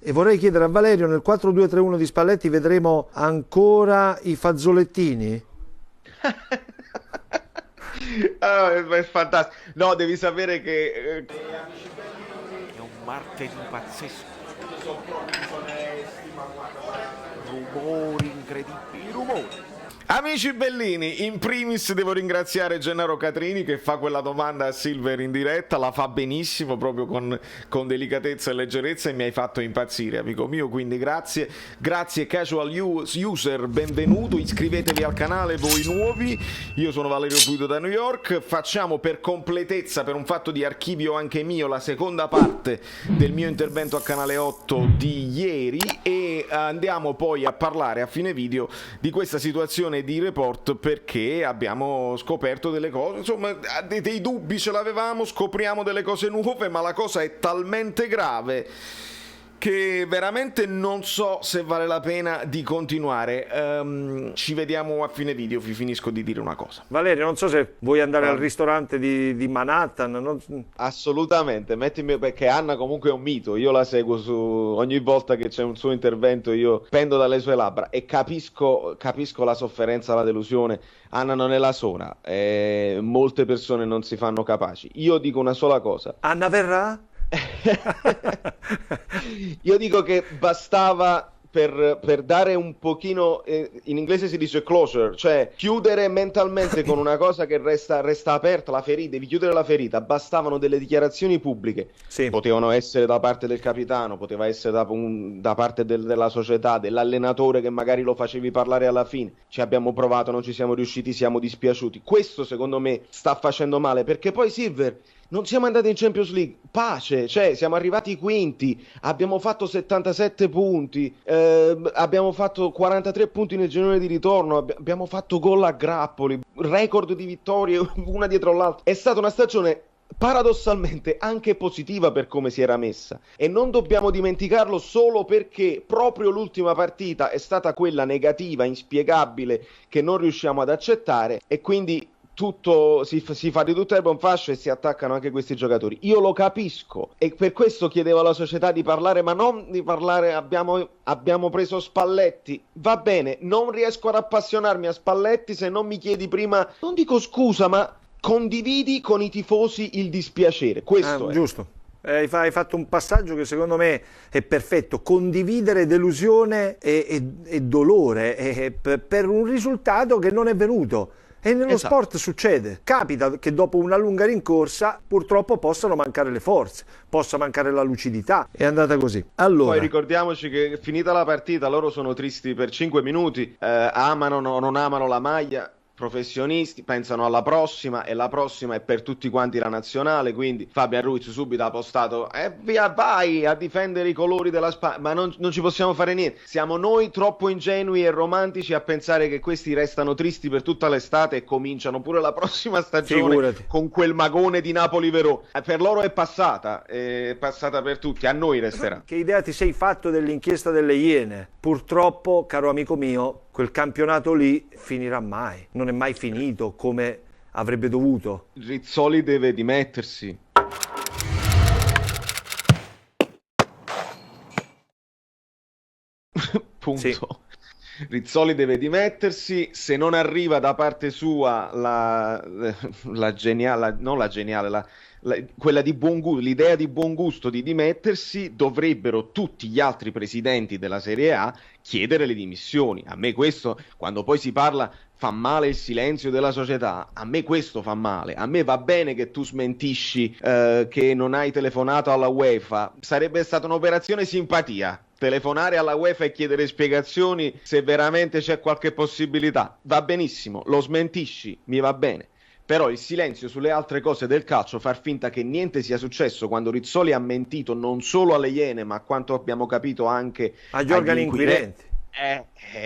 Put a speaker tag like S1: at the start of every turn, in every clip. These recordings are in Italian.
S1: E vorrei chiedere a Valerio, nel 4-2-3-1 di Spalletti vedremo ancora i fazzolettini?
S2: È fantastico. No, devi sapere che
S3: È un martedì pazzesco. Rumori incredibili, rumori.
S2: amici bellini, in primis devo ringraziare Gennaro Catrini che fa quella domanda a Silver in diretta, la fa benissimo, proprio con delicatezza e leggerezza, e mi hai fatto impazzire, amico mio, quindi grazie. Grazie casual user, benvenuto, iscrivetevi al canale voi nuovi. Io sono Valerio Puido da New York. Facciamo per completezza, per un fatto di archivio anche mio, la seconda parte del mio intervento a Canale 8 di ieri, e andiamo poi a parlare a fine video di questa situazione di report, perché abbiamo scoperto delle cose, insomma dei dubbi ce l'avevamo, scopriamo delle cose nuove, ma la cosa è talmente grave che veramente non so se vale la pena di continuare. Ci vediamo a fine video, vi finisco di dire una cosa.
S1: Valerio, non so se vuoi andare al ristorante di Manhattan.
S2: Assolutamente, mettimi, perché Anna comunque è un mito, io la seguo ogni volta che c'è un suo intervento, io pendo dalle sue labbra e capisco la sofferenza, la delusione. Anna non è la sola, molte persone non si fanno capaci. Io dico una sola cosa.
S1: Anna verrà?
S2: Io dico che bastava per dare un pochino, in inglese si dice closure, cioè chiudere mentalmente con una cosa che resta aperta, la ferita, devi chiudere la ferita. Bastavano delle dichiarazioni pubbliche,
S1: sì.
S2: Potevano essere da parte del capitano, poteva essere da parte della società, dell'allenatore che magari lo facevi parlare alla fine. Ci abbiamo provato, non ci siamo riusciti, siamo dispiaciuti. Questo secondo me sta facendo male, perché poi Silver, non siamo andati in Champions League, pace, cioè siamo arrivati quinti, abbiamo fatto 77 punti, abbiamo fatto 43 punti nel girone di ritorno, abbiamo fatto gol a grappoli, record di vittorie una dietro l'altra. È stata una stagione paradossalmente anche positiva per come si era messa, e non dobbiamo dimenticarlo solo perché proprio l'ultima partita è stata quella negativa, inspiegabile, che non riusciamo ad accettare, e quindi tutto si fa di tutta erba un fascio e si attaccano anche questi giocatori. Io lo capisco e per questo chiedevo alla società di parlare, ma non di parlare abbiamo preso Spalletti. Va bene, non riesco ad appassionarmi a Spalletti se non mi chiedi prima, non dico scusa, ma condividi con i tifosi il dispiacere. Questo è
S1: giusto. Hai fatto un passaggio che secondo me è perfetto: condividere delusione e dolore per un risultato che non è venuto. E nello sport succede, capita che dopo una lunga rincorsa purtroppo possano mancare le forze, possa mancare la lucidità. È andata così. Allora,
S2: poi ricordiamoci che finita la partita loro sono tristi per 5 minuti, amano o non amano la maglia, professionisti, pensano alla prossima, e la prossima è per tutti quanti la nazionale, quindi Fabian Ruiz subito ha postato via, vai a difendere i colori della Spagna, ma non ci possiamo fare niente, siamo noi troppo ingenui e romantici a pensare che questi restano tristi per tutta l'estate e cominciano pure la prossima stagione. Figurati. Con quel magone di Napoli-Verona, per loro è passata per tutti, a noi resterà.
S1: Che idea ti sei fatto dell'inchiesta delle Iene? Purtroppo, caro amico mio, quel campionato lì finirà mai, non è mai finito come avrebbe dovuto.
S2: Rizzoli deve dimettersi. Punto. Sì. Rizzoli deve dimettersi, se non arriva da parte sua quella di buon gusto, l'idea di buon gusto di dimettersi, dovrebbero tutti gli altri presidenti della Serie A chiedere le dimissioni. A me questo, quando poi si parla, fa male il silenzio della società, a me questo fa male. A me va bene che tu smentisci che non hai telefonato alla UEFA, sarebbe stata un'operazione simpatia. Telefonare alla UEFA e chiedere spiegazioni se veramente c'è qualche possibilità, va benissimo, lo smentisci, mi va bene. Però il silenzio sulle altre cose del calcio, far finta che niente sia successo quando Rizzoli ha mentito non solo alle Iene, ma a quanto abbiamo capito anche
S1: agli organi inquirenti.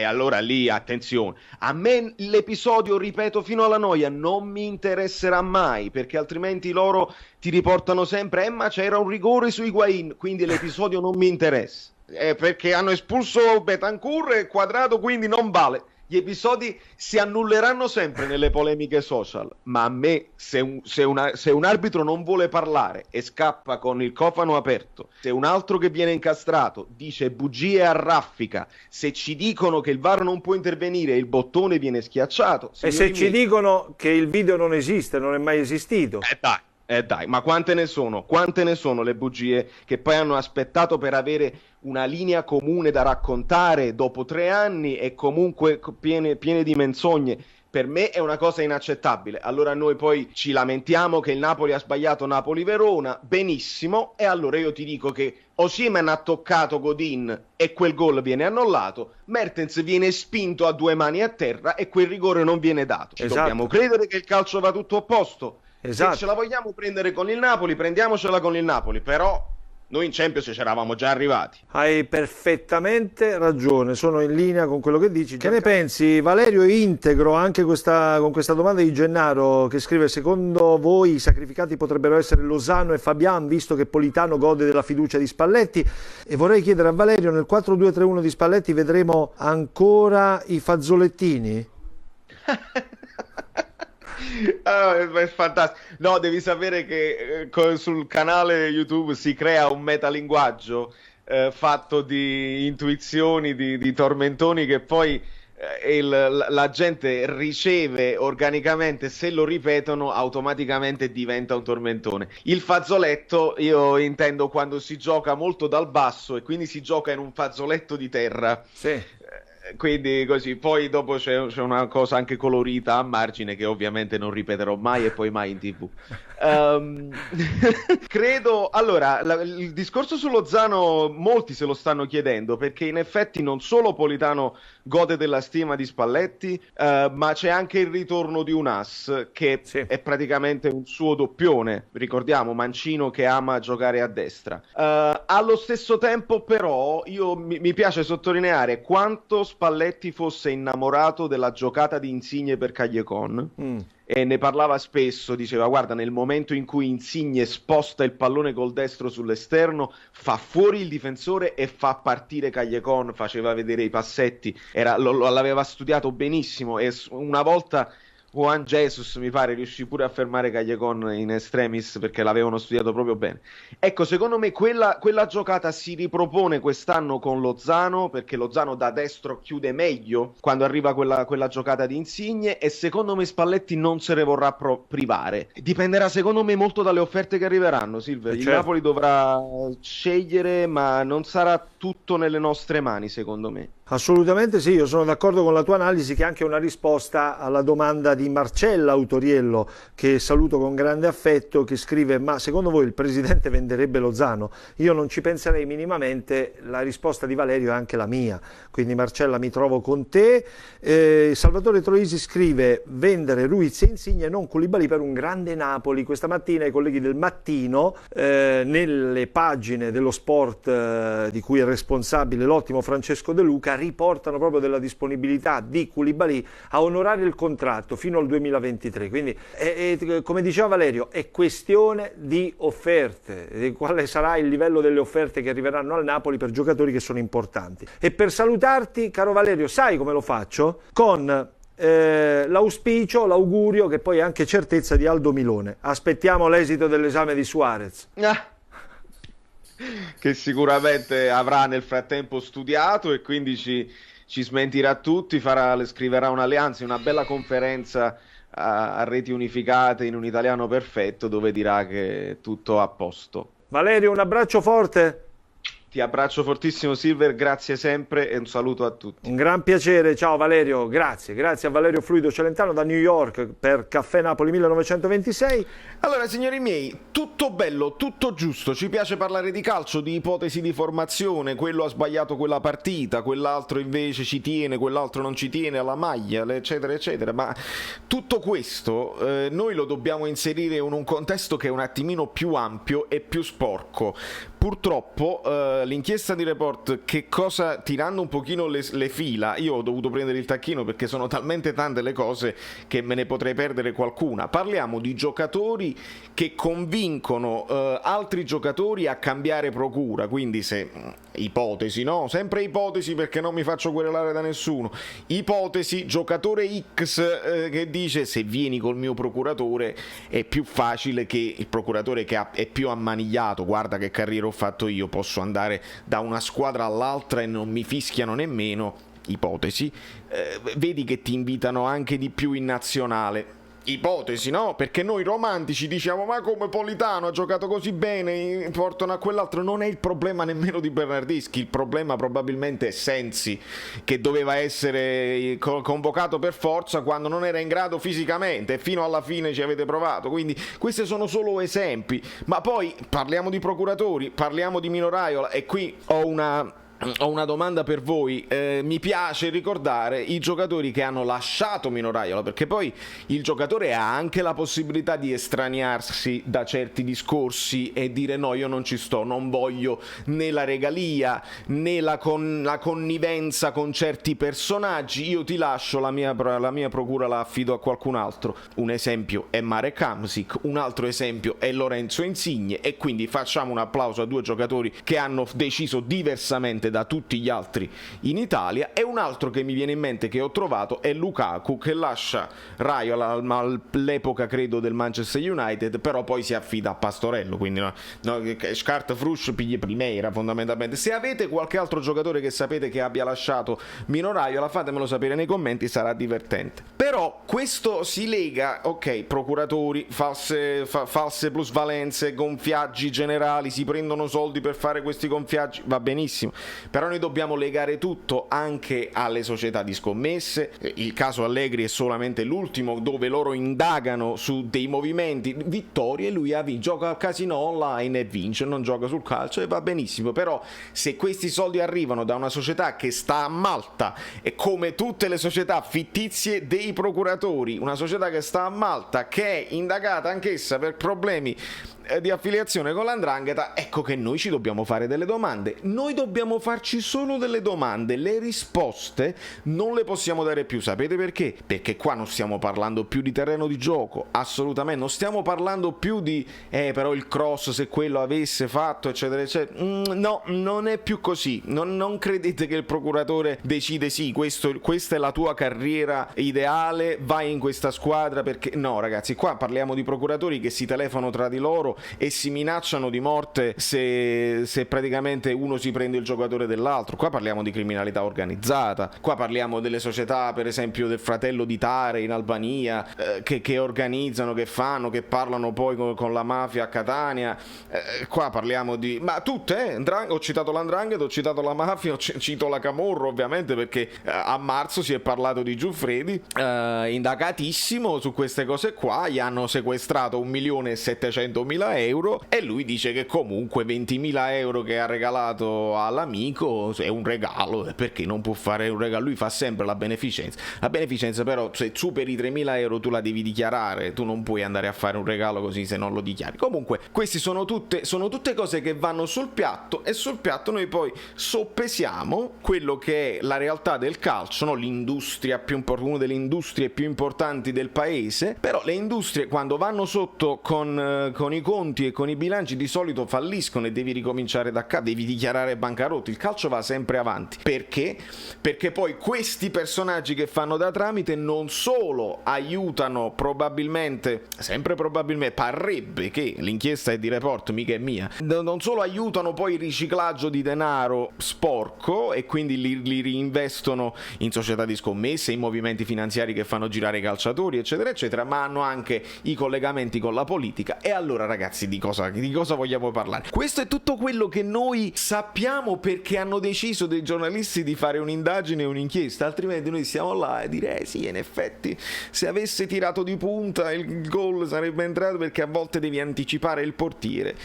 S2: Allora lì attenzione, a me l'episodio, ripeto fino alla noia, non mi interesserà mai, perché altrimenti loro ti riportano sempre ma c'era un rigore su Higuain, quindi l'episodio non mi interessa, perché hanno espulso Bentancur e Quadrado, quindi non vale. gli episodi si annulleranno sempre nelle polemiche social, ma a me se un arbitro non vuole parlare e scappa con il cofano aperto, se un altro che viene incastrato dice bugie a raffica, se ci dicono che il VAR non può intervenire e il bottone viene schiacciato,
S1: e se ci dicono che il video non esiste, non è mai esistito,
S2: dai, ma quante ne sono? Quante ne sono le bugie che poi hanno aspettato per avere una linea comune da raccontare dopo 3 anni e comunque piene di menzogne? Per me è una cosa inaccettabile. Allora noi poi ci lamentiamo che il Napoli ha sbagliato Napoli-Verona, benissimo, e allora io ti dico che Osimhen ha toccato Godin e quel gol viene annullato, Mertens viene spinto a 2 mani a terra e quel rigore non viene dato.
S1: Esatto.
S2: Dobbiamo credere che il calcio va tutto a posto.
S1: Esatto.
S2: Se ce la vogliamo prendere con il Napoli, prendiamocela con il Napoli, però noi in Champions ci eravamo già arrivati.
S1: Hai perfettamente ragione, sono in linea con quello che dici. Che ne pensi, Valerio? Integro anche con questa domanda di Gennaro che scrive: secondo voi i sacrificati potrebbero essere Lozano e Fabian, visto che Politano gode della fiducia di Spalletti? E vorrei chiedere a Valerio, nel 4-2-3-1 di Spalletti vedremo ancora i fazzolettini?
S2: È fantastico. No, devi sapere che sul canale YouTube si crea un metalinguaggio fatto di intuizioni, di tormentoni che poi la gente riceve organicamente. Se lo ripetono automaticamente diventa un tormentone. Il fazzoletto io intendo quando si gioca molto dal basso e quindi si gioca in un fazzoletto di terra.
S1: Sì.
S2: Quindi così, poi dopo c'è una cosa anche colorita a margine che ovviamente non ripeterò mai e poi mai in TV. Credo, allora, il discorso su Lozano molti se lo stanno chiedendo, perché in effetti non solo Politano gode della stima di Spalletti, ma c'è anche il ritorno di un as che è praticamente un suo doppione, ricordiamo Mancino che ama giocare a destra. Allo stesso tempo però mi piace sottolineare quanto Spalletti fosse innamorato della giocata di Insigne per Callecon. E ne parlava spesso, diceva guarda, nel momento in cui Insigne sposta il pallone col destro sull'esterno, fa fuori il difensore e fa partire Callecon, faceva vedere i passetti, l'aveva studiato benissimo e una volta Juan Jesus mi pare riuscì pure a fermare Callecon in extremis perché l'avevano studiato proprio bene. Ecco, secondo me quella giocata si ripropone quest'anno con Lozano, perché Lozano da destro chiude meglio quando arriva quella giocata di Insigne, e secondo me Spalletti non se ne vorrà privare. Dipenderà secondo me molto dalle offerte che arriveranno, Silver. Il Napoli dovrà scegliere, ma non sarà tutto nelle nostre mani secondo me.
S1: Assolutamente sì, io sono d'accordo con la tua analisi, che è anche una risposta alla domanda di Marcella Autoriello, che saluto con grande affetto, che scrive: ma secondo voi il presidente venderebbe Lozano? Io non ci penserei minimamente, la risposta di Valerio è anche la mia, quindi Marcella mi trovo con te. Salvatore Troisi scrive: vendere Ruiz e Insigne, non Koulibaly, per un grande Napoli. Questa mattina i colleghi del Mattino, nelle pagine dello sport di cui è responsabile l'ottimo Francesco De Luca, riportano proprio della disponibilità di Koulibaly a onorare il contratto fino al 2023. Quindi come diceva Valerio, è questione di offerte, di quale sarà il livello delle offerte che arriveranno al Napoli per giocatori che sono importanti. E per salutarti, caro Valerio, sai come lo faccio? Con l'auspicio, l'augurio, che poi è anche certezza, di Aldo Milone. Aspettiamo l'esito dell'esame di Suarez.
S2: Che sicuramente avrà nel frattempo studiato e quindi ci smentirà tutti, scriverà un'alleanza, una bella conferenza a reti unificate in un italiano perfetto, dove dirà che è tutto a posto.
S1: Valerio, un abbraccio forte.
S2: Ti abbraccio fortissimo, Silver, grazie sempre e un saluto a tutti.
S1: Un gran piacere, ciao Valerio, grazie a Valerio Fluido Celentano da New York per Caffè Napoli 1926.
S4: Allora, signori miei, tutto bello, tutto giusto, ci piace parlare di calcio, di ipotesi di formazione, quello ha sbagliato quella partita, quell'altro invece ci tiene, quell'altro non ci tiene alla maglia, eccetera eccetera, ma tutto questo noi lo dobbiamo inserire in un contesto che è un attimino più ampio e più sporco. Purtroppo l'inchiesta di Report, che cosa, tirando un pochino le fila, io ho dovuto prendere il tacchino perché sono talmente tante le cose che me ne potrei perdere qualcuna. Parliamo di giocatori che convincono altri giocatori a cambiare procura, quindi se ipotesi, no? Sempre ipotesi, perché non mi faccio querelare da nessuno. Ipotesi, giocatore X che dice: se vieni col mio procuratore è più facile che il procuratore che è più ammanigliato, guarda che carriera ho fatto io, posso andare da una squadra all'altra e non mi fischiano nemmeno. Ipotesi, vedi che ti invitano anche di più in nazionale. Ipotesi, no? Perché noi romantici diciamo: ma come Politano ha giocato così bene, portano a quell'altro. Non è il problema nemmeno di Bernardeschi, il problema probabilmente è Sensi, che doveva essere convocato per forza quando non era in grado fisicamente, e fino alla fine ci avete provato. Quindi questi sono solo esempi. Ma poi parliamo di procuratori, parliamo di Mino Raiola, e qui ho una domanda per voi. Mi piace ricordare i giocatori che hanno lasciato Mino Raiola, perché poi il giocatore ha anche la possibilità di estraniarsi da certi discorsi e dire: no, io non ci sto, non voglio né la regalia né la connivenza con certi personaggi, io ti lascio, la mia procura la affido a qualcun altro. Un esempio è Marek Hamsik, un altro esempio è Lorenzo Insigne, e quindi facciamo un applauso a due giocatori che hanno deciso diversamente da tutti gli altri in Italia. E un altro che mi viene in mente, che ho trovato, è Lukaku, che lascia Raiola all'epoca credo del Manchester United, però poi si affida a Pastorello, quindi Scart Frush piglie primera fondamentalmente. Se avete qualche altro giocatore che sapete che abbia lasciato Mino Raiola, fatemelo sapere nei commenti, sarà divertente. Però questo si lega, ok, procuratori, false plusvalenze, gonfiaggi generali, si prendono soldi per fare questi gonfiaggi, va benissimo. Però noi dobbiamo legare tutto anche alle società di scommesse. Il caso Allegri è solamente l'ultimo, dove loro indagano su dei movimenti, vittorie, lui gioca al casino online e vince, non gioca sul calcio, e va benissimo. Però se questi soldi arrivano da una società che sta a Malta, e come tutte le società fittizie dei procuratori, una società che sta a Malta, che è indagata anch'essa per problemi di affiliazione con l''ndrangheta, ecco che noi ci dobbiamo fare delle domande. Noi dobbiamo farci solo delle domande, le risposte non le possiamo dare più. Sapete perché? Perché qua non stiamo parlando più di terreno di gioco, assolutamente, non stiamo parlando più di però il cross, se quello avesse fatto eccetera eccetera. No, non è più così. Non credete che il procuratore decide: sì, questa è la tua carriera ideale, vai in questa squadra, perché no, ragazzi, qua parliamo di procuratori che si telefonano tra di loro e si minacciano di morte se praticamente uno si prende il giocatore dell'altro. Qua parliamo di criminalità organizzata, qua parliamo delle società, per esempio del fratello di Tare in Albania, che organizzano, che fanno, che parlano poi con la mafia a Catania. Qua parliamo di... ma tutte, ho citato l''ndrangheta, ho citato la mafia, cito la Camorra ovviamente, perché a marzo si è parlato di Giuffredi, indagatissimo su queste cose qua. Gli hanno sequestrato 1.700.000 euro e lui dice che comunque 20.000 euro che ha regalato all'amico è un regalo, perché non può fare un regalo. Lui fa sempre la beneficenza però se superi 3.000 euro tu la devi dichiarare, tu non puoi andare a fare un regalo così se non lo dichiari. Comunque queste sono tutte cose che vanno sul piatto, e sul piatto noi poi soppesiamo quello che è la realtà del calcio, no? L'industria una delle industrie più importanti del paese. Però le industrie, quando vanno sotto con i conti e con i bilanci, di solito falliscono e devi ricominciare da capo, devi dichiarare bancarotti. Il calcio va sempre avanti. Perché? Perché poi questi personaggi che fanno da tramite non solo aiutano sempre probabilmente, parrebbe che l'inchiesta è di Report, mica è mia, non solo aiutano poi il riciclaggio di denaro sporco e quindi li reinvestono in società di scommesse, in movimenti finanziari che fanno girare i calciatori eccetera eccetera, ma hanno anche i collegamenti con la politica. E allora ragazzi, di cosa vogliamo parlare? Questo è tutto quello che noi sappiamo, per perché hanno deciso dei giornalisti di fare un'indagine e un'inchiesta, altrimenti noi stiamo là a dire sì, in effetti se avesse tirato di punta il gol sarebbe entrato, perché a volte devi anticipare il portiere.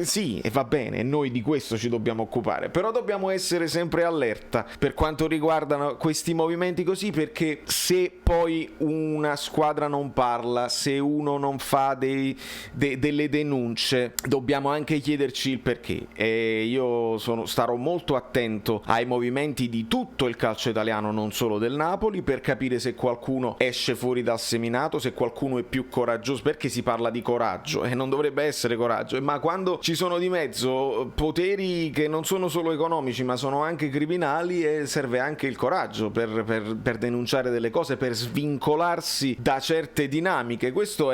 S4: Sì, e va bene, noi di questo ci dobbiamo occupare, però dobbiamo essere sempre allerta per quanto riguardano questi movimenti così, perché se poi una squadra non parla, se uno non fa delle denunce, dobbiamo anche chiederci il perché. E io starò molto attento ai movimenti di tutto il calcio italiano, non solo del Napoli, per capire se qualcuno esce fuori dal seminato, se qualcuno è più coraggioso, perché si parla di coraggio e non dovrebbe essere coraggio, ma quando ci sono di mezzo poteri che non sono solo economici ma sono anche criminali, serve anche il coraggio per denunciare delle cose, per svincolarsi da certe dinamiche. Questo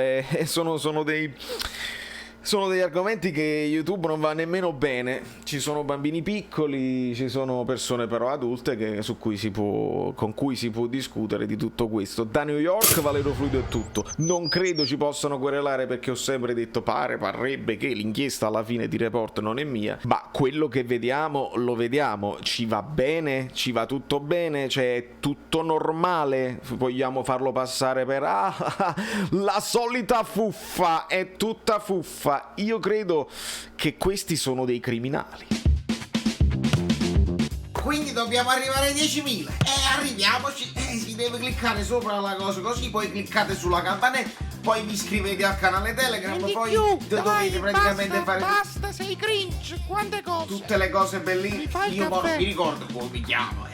S4: sono degli argomenti che YouTube non va nemmeno bene. Ci sono bambini piccoli, ci sono persone però adulte con cui si può discutere di tutto questo. Da New York, Valerio Fluido è tutto. Non credo ci possano querelare, perché ho sempre detto parrebbe che l'inchiesta alla fine di Report non è mia, ma quello che vediamo lo vediamo. Ci va bene? Ci va tutto bene? Cioè è tutto normale? Vogliamo farlo passare per la solita fuffa, è tutta fuffa? Io credo che questi sono dei criminali.
S5: Quindi dobbiamo arrivare ai 10.000. Arriviamoci. Si deve cliccare sopra la cosa così, poi cliccate sulla campanella, poi vi iscrivete al canale Telegram, poi dovete praticamente fare.
S3: Basta, sei cringe, quante cose.
S5: Tutte le cose bellissime. Io
S3: caffè.
S5: mi ricordo come mi chiamo.